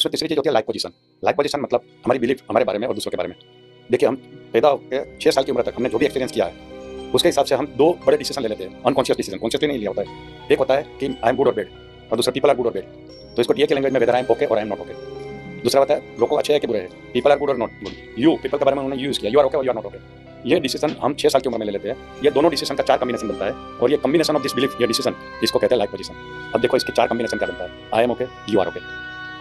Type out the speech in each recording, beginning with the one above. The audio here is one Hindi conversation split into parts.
उसमें तीसरी चीज़ होती है लाइफ पोजीशन। लाइफ पोजीशन मतलब हमारी बिलीफ हमारे बारे में और दूसरों के बारे में। देखिए, हम पैदा होकर 6 साल की उम्र तक हमने जो भी एक्सपीरियंस किया है उसके हिसाब से हम 2 बड़े डिसीजन ले लेते हैं, अनकॉन्शियस डिसीजन, कॉन्शियसली नहीं लिया होता है। एक होता है कि आई एम गुड और बैड, और दूसरा पीपल आर गुड और बैड। तो इसको टीए की लैंग्वेज में वेदर आई एम ओके और आई एम नॉट ओके। दूसरा होता है लोग अच्छे हैं कि बुरे हैं, पीपल आर गुड और नॉट गुड। यू पीपल के बारे में उन्होंने यूज किया, यू आर ओके और यू आर नॉट ओके। ये डिसीजन हम 6 साल की उम्र में ले लेते हैं। ये दोनों डिसीजन का 4 कॉम्बिनेशन बनता है, और ये कॉम्बिनेशन ऑफ दिस बिलीफ, ये डिसीजन, इसको कहते हैं लाइफ पोजीशन। अब देखो इसके 4 कॉम्बिनेशन क्या बनता है। I am okay, you are okay,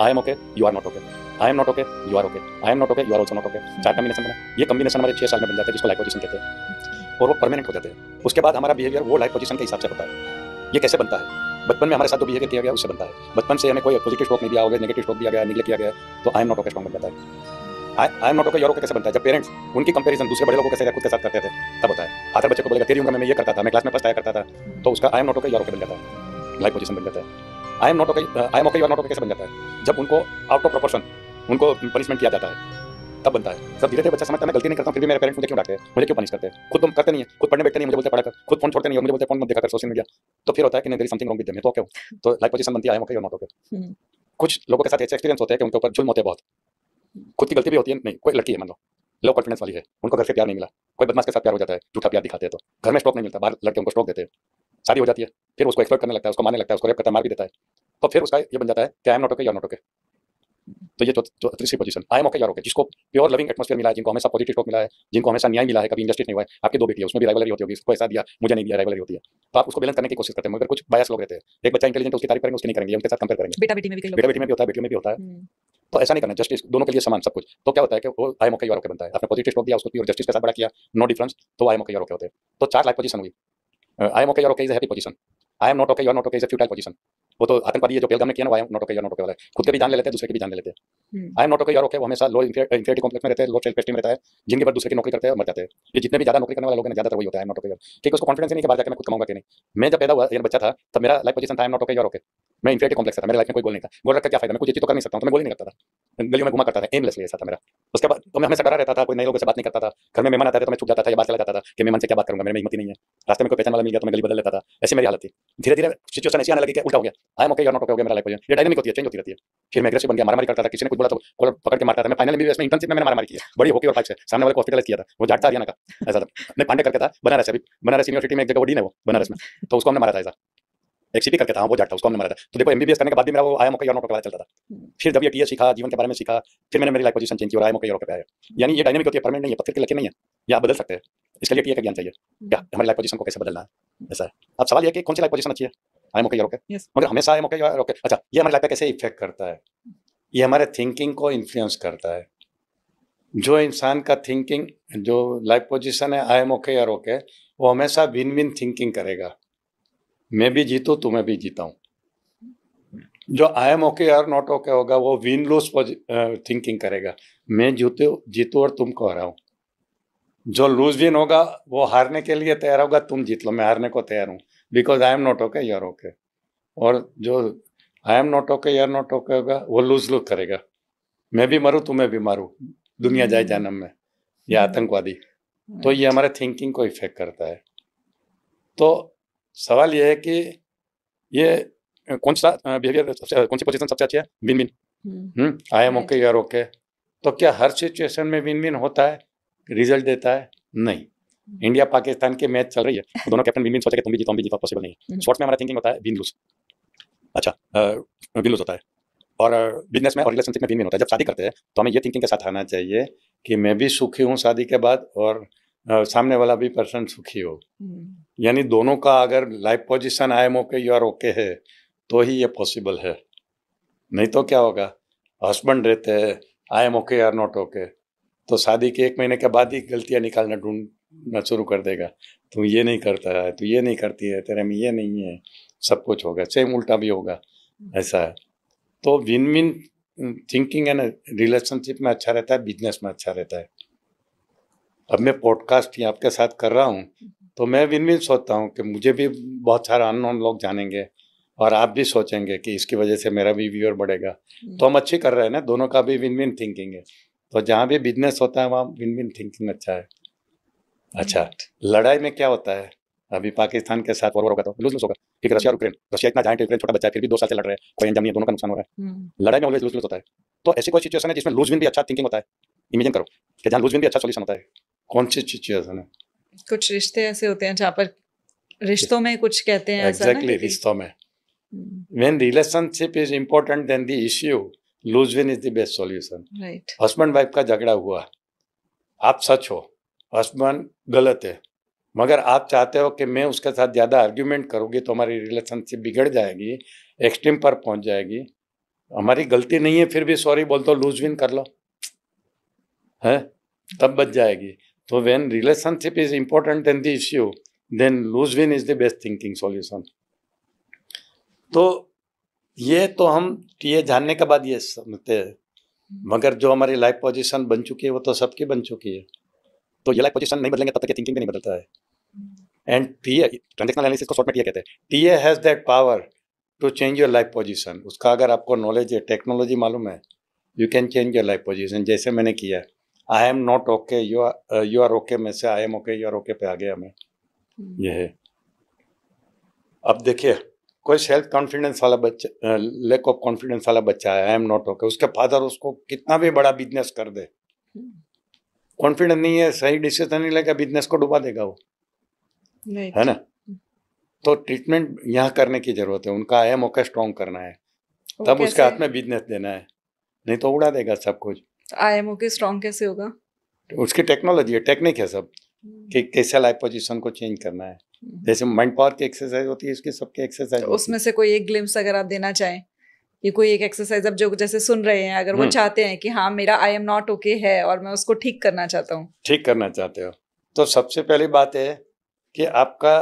I am okay, you are not okay, I am not okay, you are okay, I am not okay, you are also not okay. 4 combination बना। ये कॉम्बिनेशन हमारे 6 साल में बन जाते हैं, जिसको लाइफ पोजीशन कहते हैं, और वो परमानेंट हो जाते हैं। उसके बाद हमारा बिहेवियर वो लाइफ पोजीशन के हिसाब से होता है। ये कैसे बनता है? बचपन में हमारे साथ जो बिहेवियर किया गया उससे बनता है। बचपन से हमें कोई पॉजिटिव स्ट्रोक नहीं दिया होगा, नेगेटिव स्ट्रोक दिया गया, निगलेक्ट किया गया, तो I am not okay strong बन जाता है। I am not okay, you are okay कैसे बनता है? जब पेरेंट्स उनकी कंपैरिजन दूसरे बड़े लोगों के साथ खुद के साथ करते थे, तब होता है। फादर बच्चे को बोलेगा तेरी उम्र में मैं ये करता था, मैं क्लास में फर्स्ट आया करता था, तो उसका I am not okay, you are okay बन जाता है, लाइफ पोजीशन बन जाता है। I am not okay, I am okay, you are not okay कैसे बन जाता है? जब उनको आउट ऑफ प्रोपोर्शन उनको पनिशमेंट किया जाता है, तब बनता है। सब धीरे धीरे बच्चा समझता है मैं गलती नहीं करता हूँ, फिर भी मेरे पेरेंट्स मुझे क्यों डांटते हैं, मुझे क्यों पनिश करते हैं। खुद तुम करते नहीं है, खुद पढ़ने बैठते नहीं, मुझे बोलते पढ़ा कर, खुद फोन छोड़ते नहीं हो, मुझे बोलते फोन मत देखा कर, सोशल मीडिया। तो फिर होता है कि नहीं, there is something wrong with them, तो ओके हो। तो लाइफ पोजीशन बनती है I am okay, you are not okay. कुछ लोगों के साथ ऐसे एक्सपीरियंस होते हैं कि उनके ऊपर जुल्म होते हैं बहुत, खुद की गलती भी होती है। नहीं, कोई लड़की है मान लो, लो कॉन्फिडेंस वाली है, उनको घर से प्यार नहीं मिला, कोई बदमाश के साथ प्यार हो जाता है, झूठा प्यार दिखाते हैं, तो घर में स्ट्रोक नहीं मिलता, बाहर लड़के उनको स्ट्रोक देते हैं, शादी हो जाती है, फिर उसको एक्सप्लॉइट करने लगता है, उसको मारने लगता है, उसको रेप करता है, मार भी देता है, तो फिर उसका ये बन जाता है कि I am not okay, you are not okay. तो ये जो तीसरी position I am okay, you are okay, जिसको प्योर लविंग एटमॉस्फेयर मिला है, जिनको हमेशा पॉजिटिव स्ट्रोक मिला है, जिनको हमेशा न्याय मिला है, कभी इंजस्टिस नहीं हुआ है। आपकी 2 बेटी है, उसमें भी राइवलरी होती होगी, इसको ऐसा दिया, मुझे नहीं दिया, राइवलरी होती है, तो आप उसको बैलेंस करने की कोशिश करते हैं। मगर कुछ बायस लोग रहते हैं, एक बच्चा इंटेलिजेंट है, उसकी तारीफ करेंगे, उसकी नहीं करेंगे, उनके साथ कंपेयर करेंगे। बेटा बेटी में भी कई लोग, बेटा बेटी में भी होता है, बेटियों में भी होता है। तो ऐसा नहीं करना, जस्टिस दोनों के लिए समान सब कुछ। तो क्या होता है कि वो I am okay, you are okay बनता है। आपने पॉजिटिव स्ट्रोक दिया, उसको प्योर जस्टिस के साथ बड़ा किया, नो डिफरेंस, तो I am okay, you are okay होते हैं। तो 4 लाइफ पोजीशन हुई। I am okay, you are okay is a happy position. I am not okay, you are not okay is a futile position. वो तो आतंकवादी है जो पहलगाम ने किया ना, I am not okay, you are not okay वाला है, खुद के भी जान ले लेते हैं, दूसरे की भी जान ले लेते हैं। I am not okay, you are okay, वो हमेशा लो इंफीरियरिटी कॉम्प्लेक्स में रहते हैं, लो सेल्फ एस्टीम रहता है, जिनके बाद दूसरे की नौकरी करते हैं और मर जाते हैं। ये जितने भी ज्यादा नौकरी करने वाले लोग हैं, ज्यादातर वही होता है आई एम नॉट ओके। ठीक है, उसको कॉन्फिडेंस नहीं कि बाहर जाकर मैं खुद कमाऊंगा कि नहीं। मैं जब पैदा हुआ, ये बच्चा था, तब मेरा लाइफ पोजीशन था I am not okay, you are okay. मैं इंफीरियरिटी कॉम्प्लेक्स था, मेरे लाइफ में कोई गोल नहीं था। गोल रखकर क्या फायदा, मैं कुछ चीज तो कर नहीं सकता हूं, तो मैं गोल ही नहीं रखता था, गलियों में घुमा करता था, एमलेसली ऐसा था मेरा। उसके बाद तो मैं हमेशा डरा रहता था, कोई नए लोगों से बात नहीं करता था, घर में मेहमान आता था तो मैं छुप जाता था या बाहर चला जाता था कि मेहमान से क्या बात करूंगा, मेरे में हिम्मत ही नहीं है। रास्ते में कोई पहचान वाला मिल गया तो मैं गली बदल लेता था, ऐसी मेरी हालत थी। धीरे धीरे सिचुएशन ऐसी आने लगी कि उल्टा हो गया, I am okay, you are not okay हो गया मेरा लाइफ पोजीशन। ये डायनामिक होती है, चेंज होती रहती है। फिर मैं एग्रेसिव बन गया, मारामारी करता था, किसी ने कुछ बोला तो कॉलर पकड़ के मारता था। मैं फाइनल में इसमें इंटर्नशिप में मैंने मारामारी की है, बड़ी हॉकी और फाइट से, सामने वाले को हॉस्पिटलाइज किया था, वो जाटता हरियाणा का ऐसा था। मैं पांडे करके था, बनारस, अभी बनारस यूनिवर्सिटी में एक जगह वो डीन है, वो बनारस में, तो उसको हमने मारा था ऐसा। एक सीपी करके था, वो जाटता, उसको हमने मारा था। तो देखो एमबीबीएस करने के बाद भी मेरा वो I am okay, you are not okay वाला चलता था। फिर जब ये टीए सीखा, जीवन के बारे में सीखा, फिर मैंने मेरी लाइफ पोजीशन चेंज की और I am okay, you are okay पे आया। यानी ये डायनामिक होती है, परमानेंट नहीं है, पत्थर की लकीर नहीं है, ये आप बदल सकते हैं। इसके लिए टीए का ज्ञान चाहिए, क्या हमारी लाइफ पोजीशन को कैसे बदलना है, ऐसा है। अब सवाल ये है कि कौन सी लाइफ पोजीशन अच्छी है, I am okay, you are okay, मगर हमेशा I am okay, you are okay. अच्छा, ये हमारी लाइफ पे कैसे इफेक्ट करता है? ये हमारे थिंकिंग को इन्फ्लुएंस करता है। जो इंसान का थिंकिंग, जो लाइफ पोजीशन है I am okay, you are okay, वो हमेशा विन विन थिंकिंग करेगा। मैं भी जीतूं, तुम्हें भी जीता हूं। जो I am okay, you are not okay होगा, वो विन लूज थिंकिंग करेगा। मैं जीतूं और तुमको हराऊं। जो लूज विन होगा वो हारने के लिए तैयार होगा, तुम जीत लो, मैं हारने को तैयार हूँ, because I am not okay, you are okay. और जो I am not okay, you are not okay होगा, वो लूज लूज करेगा। मैं भी मरूं, तुम्हें भी मारूं, दुनिया जाए जहन्नम में, या आतंकवादी। तो ये हमारे थिंकिंग को इफेक्ट करता है। तो सवाल ये है कि ये कौन सा बिहेवियर, कौन सी पोजीशन सबसे अच्छी है? Win win, I am okay, you are okay. तो क्या हर सिचुएशन में विन विन होता है, रिजल्ट देता है? नहीं। इंडिया पाकिस्तान की मैच चल रही है, दोनों कैप्टन विन विन सोचे कि तुम भी जीतो हम भी जीतो, पॉसिबल नहीं है। स्पोर्ट्स में हमारा थिंकिंग होता है विन लूज। अच्छा, विन लूज होता है। और बिजनेस में और रिलेशनशिप में विन विन होता है। जब शादी करते हैं तो हमें ये थिंकिंग के साथ आना चाहिए कि मैं भी सुखी हूँ शादी के बाद, और सामने वाला भी पर्सन सुखी हो। यानी दोनों का अगर life position I am okay, you are okay है, तो ही ये पॉसिबल है। नहीं तो क्या होगा, हस्बैंड रहते हैं I am okay, you are not okay, तो शादी के 1 महीने के बाद ही गलतियां निकालना ढूंढना शुरू कर देगा। तू ये नहीं करता है, तू ये नहीं करती है, तेरे में ये नहीं है, सब कुछ होगा। सेम उल्टा भी होगा, ऐसा है। तो विन विन थिंकिंग है ना, रिलेशनशिप में अच्छा रहता है, बिजनेस में अच्छा रहता है। अब मैं पॉडकास्ट ही आपके साथ कर रहा हूँ, तो मैं विन विन सोचता हूँ कि मुझे भी बहुत सारे अननोन लोग जानेंगे, और आप भी सोचेंगे कि इसकी वजह से मेरा भी व्यूअर बढ़ेगा। तो हम अच्छी कर रहे हैं ना, दोनों का भी विन विन थिंकिंग है। तो जहाँ भी बिजनेस होता है वहाँ विन विन थिंकिंग अच्छा है। अच्छा, लड़ाई में क्या होता है? अभी पाकिस्तान के साथ वॉर होगा तो लूज लूज होगा। ठीक है, रशिया और यूक्रेन, रशिया इतना जायंट है, यूक्रेन छोटा बच्चा है, फिर भी 2 साल से लड़ रहे हैं, कोई अंजाम नहीं है, दोनों का नुकसान हो रहा है। लड़ाई में ऑलवेज लूज लूज होता है। तो ऐसी कोई सिचुएशन है जिसमें लूज विन भी अच्छा थिंकिंग होता है? इमेजिन करो कि जहाँ लूज विन भी अच्छा सॉल्यूशन होता है, कौन सी सिचुएशन है? कुछ रिश्ते ऐसे होते हैं जहाँ पर रिश्तों में कुछ कहते हैं ऐसा ना एग्जैक्टली, कि रिश्तों में when relationship is important than the issue, lose win is the best solution. Right husband wife का झगड़ा हुआ, आप सच हो, हस्बैंड गलत है, मगर आप चाहते हो कि मैं उसके साथ ज़्यादा आर्ग्यूमेंट करूँगी तो हमारी रिलेशनशिप बिगड़ जाएगी, एक्सट्रीम पर पहुंच जाएगी, हमारी गलती नहीं है फिर भी सॉरी बोल दो, लूज विन कर लो, है तब बच जाएगी। तो when relationship is important then the issue, then lose win is the best thinking solution. तो ये तो हम ये जानने के बाद ये समझते हैं, मगर जो हमारी लाइफ पोजीशन बन चुकी है वो तो सबकी बन चुकी है। तो ये लाइफ पोजीशन नहीं बदलेंगे तब तक ये थिंकिंग भी नहीं बदलता है। एंड टीए, ट्रांजेक्शनल एनालिसिस को शॉर्ट में टीए कहते हैं। TA has that power to change your life position. उसका अगर आपको नॉलेज है, टेक्नोलॉजी मालूम है, you can change your life position. जैसे मैंने किया, I am not okay, you are okay में से I am okay, you are okay पे आ गया मैं, ये है। अब देखिए, कोई सेल्फ कॉन्फिडेंस वाला बच्चा, लैक ऑफ कॉन्फिडेंस वाला बच्चा है, आई एम नॉट ओके, उसके फादर उसको कितना भी बड़ा बिजनेस कर दे, कॉन्फिडेंस नहीं है, सही डिसीजन नहीं लेगा, बिजनेस को डुबा देगा वो, है ना। तो ट्रीटमेंट यहाँ करने की जरूरत है, उनका आई एम ओके स्ट्रॉन्ग करना है, तब उसके हाथ में बिजनेस देना है, नहीं तो उड़ा देगा सब कुछ। आई एम ओके स्ट्रॉन्ग कैसे होगा? उसकी टेक्नोलॉजी है, टेक्निक है सब, कि कैसे लाइफ पोजीशन को चेंज करना है। जैसे माइंड पावर की एक्सरसाइज होती है, इसकी सबकी एक्सरसाइज। तो उसमें से कोई एक ग्लिम्स अगर आप देना चाहें, ये कोई एक एक्सरसाइज अब जो जैसे सुन रहे हैं, अगर वो चाहते हैं कि हाँ मेरा आई एम नॉट ओके है और मैं उसको ठीक करना चाहता हूँ, ठीक करना चाहते हो, तो सबसे पहली बात है कि आपका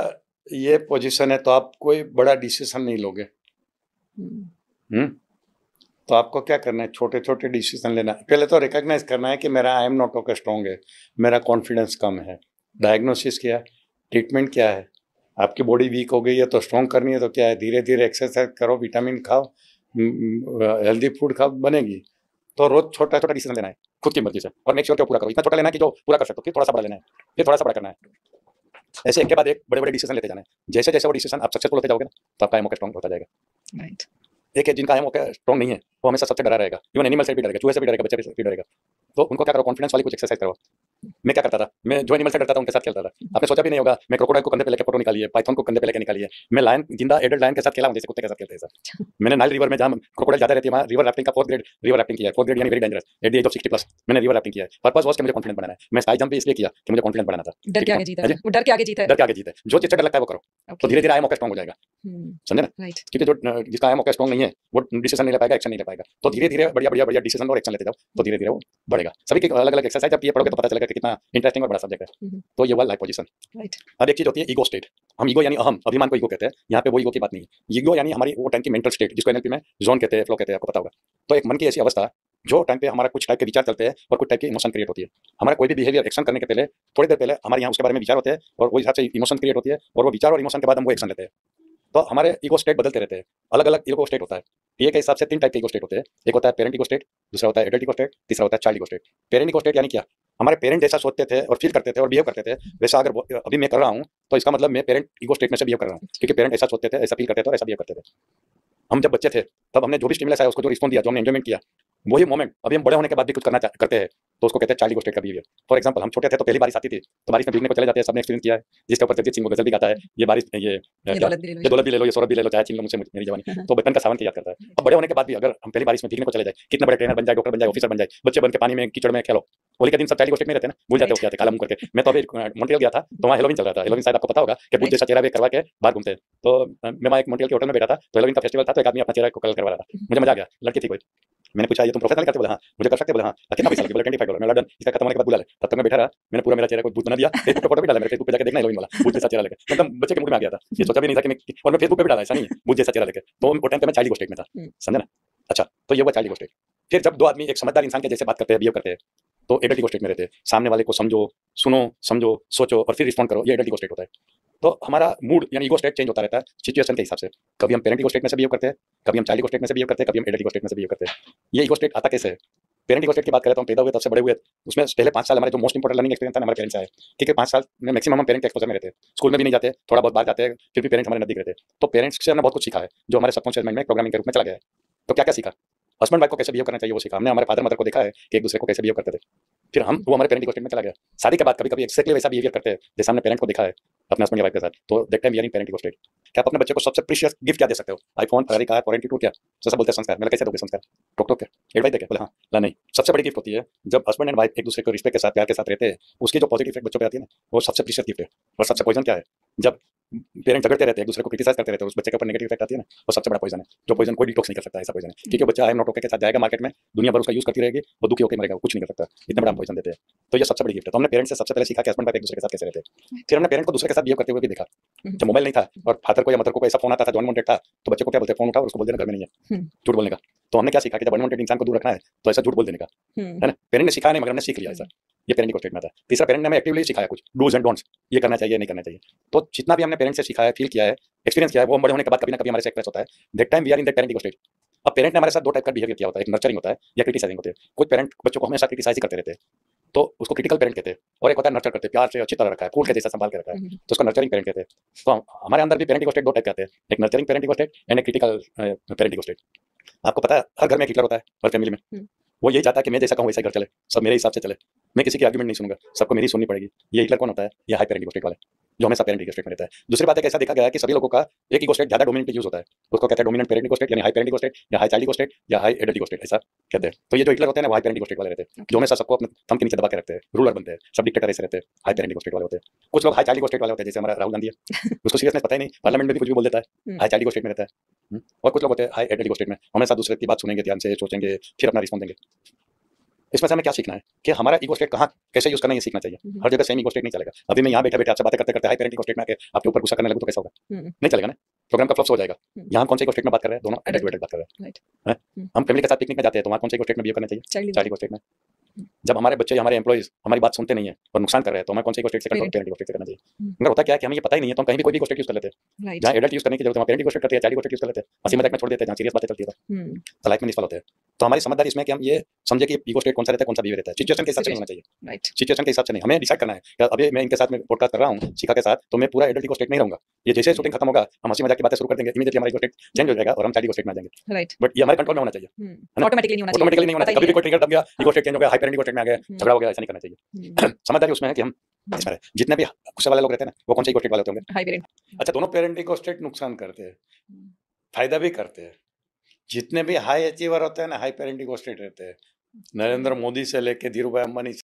ये पोजीशन है तो आप कोई बड़ा डिसीजन नहीं लोगे। तो आपको क्या करना है, छोटे छोटे डिसीजन लेना है। पहले तो रिकॉग्नाइज करना है कि मेरा आई एम नॉट ओके स्ट्रॉन्ग है, मेरा कॉन्फिडेंस कम है। डायग्नोसिस क्या है, ट्रीटमेंट क्या है। आपकी बॉडी वीक हो गई है तो स्ट्रॉन्ग करनी है, तो क्या है, धीरे धीरे एक्सरसाइज करो, विटामिन खाओ, हेल्दी फूड खाओ, बनेगी। तो रोज छोटा छोटा डिसीजन लेना है खुद की मर्जी से, और मेक श्योर कि पूरा करो। इतना छोटा लेना है कि जो पूरा कर सकते हो, फिर थोड़ा सा बड़ा लेना है, फिर थोड़ा सा बड़ा करना है। ऐसे एक के बाद एक बड़े बड़े डिसीजन लेते जाना है। जैसे जैसे वो डिसीजन आप सक्सेसफुल होते जाओगे ना, तो आपका एमओके स्ट्रॉन्ग होता जाएगा। राइट। एक है जिनका एमओके स्ट्रॉन्ग नहीं है, वो हमेशा सबसे डरा रहेगा, इवन एनिमल से भी डरेगा, चूहे से भी डरेगा, बच्चे से भी डरेगा। तो उनको क्या करो, कॉन्फिडेंस वाली कुछ एक्सरसाइज करो। मैं क्या करता था, मैं जो एनिमल से डरता था उनके साथ खेलता था। आपने सोचा भी नहीं होगा, मैं क्रोकोडाइल को कंधे पे लेकर फोटो निकाली है, पाइथन को कंधे पे लेकर निकाली है, मैं लायन, जिंदा एडल्ट लायन के साथ खेला हूं, जैसे कुत्ते के साथ खेलते हैं सर। मैंने नाइल रिवर में जहां क्रोकोडाइल ज्यादा रहती है, वहां रिवर राफ्टिंग का 4th ग्रेड रिवर राफ्टिंग किया है। 4th ग्रेड यानी very dangerous, at the age of 60+। मैंने रिवर राफ्टिंग किया है। पर्पस वाज कि मुझे कॉन्फिडेंस बनाना है। मैं स्काई जंप भी इसलिए किया कि मुझे कॉन्फिडेंस बनाना था। डर के आगे जीता है, वो डर के आगे जीता है, डर के आगे जीता है। जो चीज से डर लगता है वो करो, तो धीरे धीरे आई एमओके स्ट्रॉन्ग हो जाएगा। समझे ना? राइट। क्योंकि जो जिसका आई एमओके स्ट्रॉन्ग नहीं है वो डिसीजन नहीं ले पाएगा, एक्शन नहीं ले पाएगा। तो धीरे धीरे बढ़िया बढ़िया बढ़िया डिसीजन और एक्शन लेते जाओ, तो धीरे धीरे वो बढ़ेगा। सभी की अलग अलग एक्सरसाइज आप ये पढ़ोगे तो पता चलेगा कि कितना इंटरेस्टिंग और बड़ा सब्जेक्ट है। तो ये हुआ लाइफ पोजीशन। राइट। अब एक चीज होती है ईगो स्टेट। हम ईगो यानी अहम, अभिमान को ईगो कहते हैं। यहाँ पे वो ईगो की बात नहीं है। ईगो यानी हमारी वो टाइम की मेंटल स्टेट, जिसको एनएलपी में जोन कहते हैं, फ्लो कहते हैं, आपको पता होगा। तो एक मन की ऐसी अवस्था जो टाइम पे हमारा कुछ टाइप के विचार चलते हैं और कुछ टाइप की इमोशन क्रिएट होती है। हमारा कोई भी बिहेवियर एक्शन करने के पहले, थोड़ी देर पहले हमारे यहाँ उसके बारे में विचार होते हैं और वो हिसाब से इमोशन क्रिएट होती है, और वो विचार और इमोशन के बाद हम वो एक्शन लेते हैं। तो हमारे ईगो स्टेट बदलते रहते हैं, अलग अलग ईगो स्टेट होता है। ये के हिसाब से 3 टाइप के ईगो स्टेट होते हैं। एक होता है पेरेंट ईगो स्टेट, दूसरा होता है एडल्ट ईगो स्टेट, तीसरा होता है child ego state. Parent ego state यानी क्या, हमारे पेरेंट जैसा सोचते थे और फील करते थे और बिहेव करते थे, वैसा अगर अभी मैं कर रहा हूँ तो इसका मतलब मैं पेरेंट ईगो स्टेट में से बिहेव कर रहा हूँ, क्योंकि पेरेंट ऐसा सोचते थे, ऐसा फील करते थे और ऐसा बिहेव करते थे। हम जब बच्चे थे तब हमने जो भी स्टिमुलस आया, उसको जो रिस्पॉन्स दिया, जो हमने एंजॉयमेंट किया, वही मोमेंट अभी हम बड़े होने के बाद भी कुछ करना करते हैं, तो उसको कहते हैं चाइल्ड ईगो स्टेट का बिहेवियर। फॉर एग्जांपल, हम छोटे थे तो पहली बारिश आती थी तो बारिश में भीगने को चले जाते हैं, सबने एक्सपीरियंस किया है। जिसके ऊपर जगजीत सिंह वो गजल भी गाता है, ये बारिश, ये दौलत भी ले लो, ये शोहरत भी ले लो, चाहे छीन लो मुझसे मेरी जवानी। तो बचपन का सावन की याद करता है। अब बड़े होने के बाद भी अगर हम पहली बारिश में भीगने को चले जाए, कितने बड़े ट्रेनर बन जाए, डॉक्टर बन जाए, ऑफिसर बन जाए, बच्चे बन के पानी में कीचड़ में खेलो, होली के दिन सब चाइल्ड ईगो स्टेट में रहते हैं ना, भूल जाते हो क्या थे, काला मुंह करके। मैं तो अभी मॉन्ट्रियल गया था तो वहाँ हेलोवीन चल रहा था। हेलोवीन शायद आपको पता होगा कि भूत जैसा चेहरा करवा के बाहर घूमते हैं। तो मैं वहाँ एक मॉन्ट्रियल के होटल में बैठा था, तो हेलोवीन का फेस्टिवल था, तो एक आदमी अपना चेहरा को कलर करवा रहा था। मुझे मजा आ गया, लड़की थी कोई। मैंने पूछा ये तुम प्रोफेशनल करते? बोला हाँ। मुझे कर सकते? बोला हाँ। कितना पैसा लगे? बोला $25। मैं लड़न, इसका खत्म होने के बाद बुला ले। तब तक मैं बैठा रहा, मैंने पूरा मेरा चेहरा को भूत बना दिया। फेसबुक पे फोटो भी डाला, मेरे फेसबुक पे जाके देखना हेलोवीन वाला भूत जैसा चेहरा लेके, एकदम बच्चे के मूड में आ गया था। ये सोचा भी नहीं था कि मैं, और मैं फेसबुक पे भी डाला, ऐसा नहीं है, भूत जैसा चेहरा लेके। तो वो टाइम पे मैं चाइल्ड ईगो स्टेट में था, समझे ना। अच्छा, तो ये हुआ चाइल्ड ईगो स्टेट। फिर जब दो आदमी एक समझदार इंसान के जैसे बात करते हैं, बिहेव करते हैं, तो एडल्ट ईगो स्टेट में रहते हैं। सामने वाले को समझो, सुनो, समझो, सोचो और फिर रिस्पॉन्ड करो, ये एडल्ट ईगो स्टेट होता है। तो हमारा मूड यानी ईगो स्टेट चेंज होता रहता है सिचुएशन के हिसाब से। कभी हम पेरेंट ईगो स्टेट में से बिहेव करते हैं, कभी हम चाइल्ड ईगो स्टेट में से बिहेव करते हैं, कभी हम एडल्ट ईगो स्टेट में से बिहेव करते हैं। ये ईगो स्टेट आता कैसे है? पेरेंट ईगो स्टेट की बात करें तो हम पैदा हुए तब से बड़े हुए, उसमें पहले 5 साल हमारे जो मोस्ट इंपोर्टेंट लर्निंग एक्सपीरियंस था हमारे पेरेंट्स से आए। ठीक है, 5 साल में मैक्सिमम हम पेरेंट के एक्सपोजर में रहते हैं, स्कूल में भी नहीं जाते, थोड़ा बहुत बाहर जाते हैं, फिर भी पेरेंट्स हमारे नजदीक रहते हैं। तो पेरेंट्स से हमने बहुत कुछ सीखा है, जो हमारे सबकॉन्शियस माइंड में प्रोग्रामिंग के रूप में चला गया है। तो क्या क्या सीखा? हस्बैंड वाइफ को कैसे बिहेव करना चाहिए वो सीखा हमने। हमारे फादर मदर को देखा है कि एक दूसरे को कैसे बिहेव करते थे, फिर हम वो हमारे पेरेंटिंग स्टेट में चला गया। शादी के बाद कभी कभी एक्जैक्टली वैसा बिहेवियर करते हैं जैसे हमने पेरेंट को देखा है अपने हस्बैंड या वाइफ के साथ, तो that time we are in parenting state. क्या आप अपने बच्चे को सबसे प्रीशियस गिफ्ट क्या दे सकते हो? IPhone, Ferrari car, foreign tour, क्या जैसा बोलते हैं संस्कार, मतलब कैसे दोगे संस्कार? टोक टोक के एडवाइस देके? बोले हाँ ला नहीं। सबसे बड़ी गिफ्ट होती है जब हस्बैंड एंड वाइफ एक दूसरे को रिस्पेक्ट के साथ, प्यार के साथ रहते हैं, उसकी जो पॉजिटिव इफेक्ट बच्चों पे आती है ना, वो सबसे प्रीशियस गिफ्ट है। और सबसे पॉइजन क्या है? जब पेरेंट झगड़ते रहते हैं, एक दूसरे को क्रिटिसाइज करते रहते हैं, उस बच्चे के ऊपर नेगेटिव इफेक्ट आती है ना, वो सबसे बड़ा पॉइजन है, जो पॉइजन कोई डिटॉक्स नहीं कर सकता। ऐसा पॉइजन है क्योंकि बच्चा आई एम नॉट ओके के साथ जाएगा मार्केट में, दुनिया भर उसका यूज करती रहेगी, वो दुखी होकर मरेगा, वो कुछ नहीं कर सकता। इतना बड़ा पॉइजन देते हैं। तो ये सबसे बड़ी गिफ्ट है। तो हमने पेरेंट्स से सबसे पहले सीखा कि हस्बैंड वाइफ एक दूसरे के साथ कैसे रहते हैं। फिर हमने पेरेंट को दूसरे के साथ बिहेव करते हुए भी देखा। जब मोबाइल नहीं था और फादर को या मदर को ऐसा फोन आता था जो अनवांटेड था, तो बच्चे को क्या बोलते हैं? फोन उठा और उसको बोल देना घर में नहीं है, झूठ बोलने का। तो हमने क्या सीखा कि जब अनवांटेड इंसान को दूर रखना है तो ऐसा झूठ बोल देने का, है ना। पेरेंट ने सिखाया नहीं मगर हमने सीख लिया ऐसा। ये पेरेंटिंग स्टेट में था। तीसरा, पेरेंट ने हमें एक्टिवली सिखाया कुछ डूज एंड डोंट्स, ये करना चाहिए नहीं करना चाहिए। तो जितना भी हमने पेरेंट से सीखा है, फील किया है, एक्सपीरियंस किया है, वो हम बड़े होने के बाद कभी ना कभी हमारे से एक्सप्रेस होता है। That time we are in that parenting state. अब पेरेंट ने हमारे साथ दो टाइप का बिहेवियर किया होता है, एक नर्चरिंग होता है या क्रिटिसाइजिंग होती है। कुछ पेरेंट बच्चों को हमेशा क्रिटिसाइज ही करते रहते हैं, तो उसको क्रिटिकल पेरेंट कहते हैं। और एक होता है नर्चर करते हैं, प्यार से अच्छी तरह रखा है, फूल के जैसा संभाल के रखा है, तो उसको नर्चरिंग पेरेंट कहते हैं। तो हमारे अंदर भी पेरेंटिंग स्टेट दो टाइप के आते हैं, एक नर्चरिंग पेरेंटिंग स्टेट एंड एक क्रिटिकल पेरेंटिंग स्टेट। आपको पता है हर घर में एक हिटलर होता है, हर फैमिली में। वो यही चाहता है कि मैं जैसा कहूँ वैसा ही घर चले, सब मेरे हिसाब से चले, मैं किसी की आर्गुमेंट नहीं सुनूंगा, सबको मेरी सुननी पड़ेगी। ये हिटलर कौन होता है? ये हाई पेरेंटिंग स्टेट वाले, जो हमेशा पेरेंटिंग स्टेट में रहता है। दूसरी बात एक ऐसा देखा गया है कि सभी लोगों का एक ईगो स्टेट ज्यादा डोमिनेंट यूज होता है, उसको कहते हैं डोमिनेंट पेरेंटिंग स्टेट, यानी हाई पेरेंटिंग स्टेट या हाई चाइल्ड स्टेट या हाई एडल्ट स्टेट, ऐसा कहते हैं। तो ये जो हिटलर होते हैं ना, वो हाई पेरेंटिंग स्टेट वाले रहते हैं, जो हमेशा सबको अपने थंब के नीचे दबा के रखते हैं, रूलर बनते हैं, सब डिक्टेटर ऐसे रहते हैं, हाई पेरेंटिंग स्टेट वाले होते हैं। कुछ लोग हाई चाइल्ड स्टेट वाले होते हैं, जैसे हमारा राहुल गांधी है, उसको सीरियसनेस पता ही नहीं, पार्लियामेंट में भी कुछ भी बोल देता है, हाई चाइल्ड स्टेट में रहता है। और कुछ लोग होते हैं हाई एडल्ट स्टेट में, हमेशा दूसरे की बात सुनेंगे, ध्यान से सोचेंगे, फिर अपना रिस्पॉन्स देंगे। इसमें से हमें क्या सीखना है कि हमारा ईगो स्टेट कहाँ कैसे यूज करना है, ये सीखना चाहिए। हर जगह सेम ईगो स्टेट नहीं चलेगा। अभी मैं यहाँ बैठे बैठे आपसे बातें करते करते हाई पेरेंटिंग स्टेट में आके आपके ऊपर गुस्सा करने लगूं तो कैसा होगा? नहीं चलेगा ना, प्रोग्राम का फ्लॉप हो जाएगा। यहाँ हम कौन से ईगो स्टेट में बात कर रहे हैं? दोनों एडल्ट टू एडल्ट बात कर रहे हैं। हम फैमिली के साथ पिकनिक में जाते हैं तो वहाँ कौन से ईगो स्टेट में बिहेव करना चाहिए? चाइल्ड ईगो स्टेट में। जब हमारे बच्चे हमारे एम्प्लॉइज हमारी बात सुनते नहीं है और नुकसान कर रहे हैं तो हमें कौन से ईगो स्टेट से कंट्रोल? पेरेंटिंग स्टेट से करना चाहिए। मगर होता क्या है कि हमें ये पता ही नहीं है, तो हम कहीं भी कोई भी ईगो स्टेट यूज कर लेते हैं। जहाँ एडल्ट यूज करने की जरूरत है वहाँ पेरेंटिंग स्टेट करते हैं, चाइल्ड ईगो स्टेट यूज कर लेते हैं, हंसी मजाक में छोड़ देते हैं, जहाँ सीरियस बातें चलती है तो लाइफ में निष्फल होते हैं। तो हमारी समझदारी इसमें कि हम ये समझे कि ईगो स्टेट कौन सा रहता है, कौन सा बिहेवियर रहता है, सिचुएशन के हिसाब से नहीं होना चाहिए। सिचुएशन के हिसाब से नहीं, हमें डिसाइड करना है कि अभी मैं इनके साथ में पॉडकास्ट कर रहा हूँ शिखा के साथ, तो मैं पूरा एडल्ट ईगो स्टेट नहीं रहूंगा। ये जैसे शूटिंग खत्म होगा हम हंसी मजाक की बातें शुरू कर देंगे, इमीडिएटली हमारा ईगो स्टेट चेंज हो जाएगा और हम चाइल्ड ईगो स्टेट में आ जाएंगे। बट ये हमारे कंट्रोल में होना चाहिए, ऑटोमेटिकली नहीं होना चाहिए। ऑटोमेटिकली नहीं होना चाहिए। कभी भी कोई ट्रिगर दब गया, ईगो स्टेट चेंज हो गया, हाई पेरेंटिंग ईगो स्टेट में आ गया, झगड़ा हो गया, ऐसा नहीं करना चाहिए। समझदारी उसमें है कि हम इसमें रहे। जितने भी गुस्से वाले लोग रहते हैं ना, वो कौन से ईगो स्टेट वाले होते होंगे? High parent. अच्छा, दोनों पेरेंटिंग ईगो स्टेट नुकसान करते हैं, फायदा भी करते हैं। जितने भी हाई अचीवर होते हैं ना, हाई पेरेंटिंग ईगो स्टेट रहते हैं। नरेंद्र मोदी से लेके धीरू भाई अंबानी